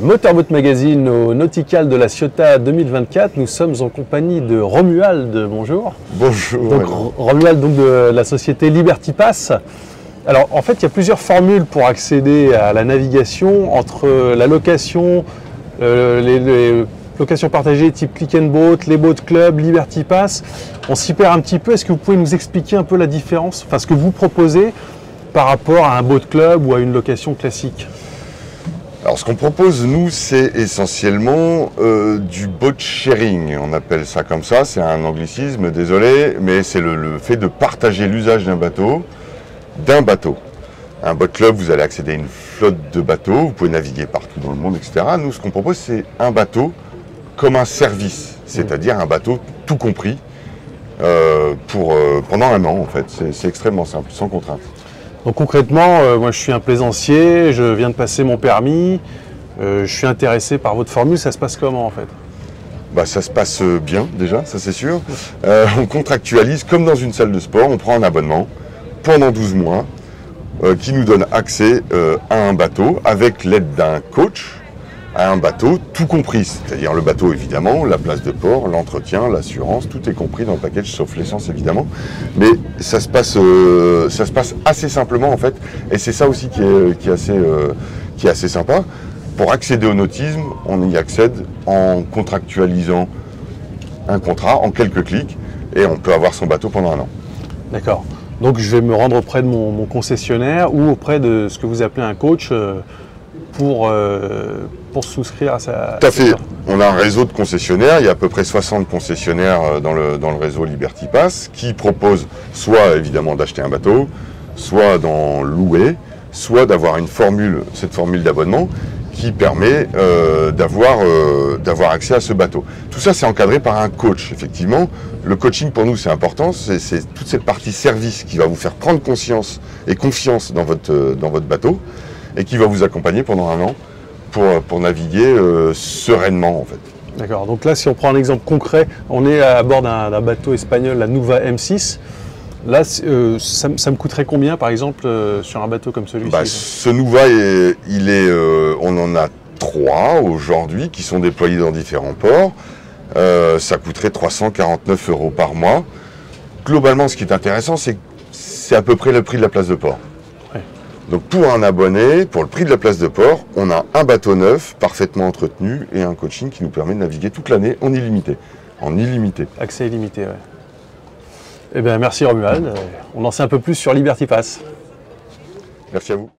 Motorboat Magazine au Nautical de la Ciotat 2024. Nous sommes en compagnie de Romuald. Bonjour. Bonjour. Donc, Romuald donc, de la société Liberty Pass. Alors en fait, il y a plusieurs formules pour accéder à la navigation entre la location, les locations partagées type Click and Boat, les boat club, Liberty Pass. On s'y perd un petit peu. Est-ce que vous pouvez nous expliquer un peu la différence, enfin ce que vous proposez par rapport à un boat club ou à une location classique? Alors ce qu'on propose nous, c'est essentiellement du boat sharing, on appelle ça comme ça, c'est un anglicisme, désolé, mais c'est le fait de partager l'usage d'un bateau. Un boat club, vous allez accéder à une flotte de bateaux, vous pouvez naviguer partout dans le monde, etc. Nous, ce qu'on propose, c'est un bateau comme un service, c'est-à-dire un bateau tout compris pendant un an en fait. C'est extrêmement simple, sans contrainte. Donc concrètement, moi je suis un plaisancier, je viens de passer mon permis, je suis intéressé par votre formule, ça se passe comment en fait? Ça se passe bien déjà, ça c'est sûr. On contractualise comme dans une salle de sport, on prend un abonnement pendant 12 mois qui nous donne accès à un bateau avec l'aide d'un coach, à un bateau tout compris, c'est-à-dire le bateau évidemment, la place de port, l'entretien, l'assurance, tout est compris dans le package sauf l'essence évidemment, mais ça se passe assez simplement en fait, et c'est ça aussi qui est assez sympa. Pour accéder au nautisme, on y accède en contractualisant un contrat en quelques clics et on peut avoir son bateau pendant un an. D'accord. Donc je vais me rendre auprès de mon concessionnaire ou auprès de ce que vous appelez un coach pour souscrire à sa... Tout à fait. On a un réseau de concessionnaires, il y a à peu près 60 concessionnaires dans le réseau Liberty Pass qui proposent soit évidemment d'acheter un bateau, soit d'en louer, soit d'avoir cette formule d'abonnement qui permet d'avoir accès à ce bateau. Tout ça, c'est encadré par un coach, effectivement. Le coaching, pour nous, c'est important. C'est toute cette partie service qui va vous faire prendre conscience et confiance dans votre bateau et qui va vous accompagner pendant un an pour naviguer sereinement, en fait. D'accord. Donc là, si on prend un exemple concret, on est à bord d'un bateau espagnol, la Nuva M6. Là, ça me coûterait combien, par exemple, sur un bateau comme celui-ci? Ce Nuva, on en a 3 aujourd'hui qui sont déployés dans différents ports. Ça coûterait 349 € par mois. Globalement, ce qui est intéressant, c'est à peu près le prix de la place de port. Ouais. Donc pour un abonné, pour le prix de la place de port, on a un bateau neuf, parfaitement entretenu, et un coaching qui nous permet de naviguer toute l'année en illimité. Accès illimité, ouais. Eh bien, merci Romuald. On en sait un peu plus sur Liberty Pass. Merci à vous.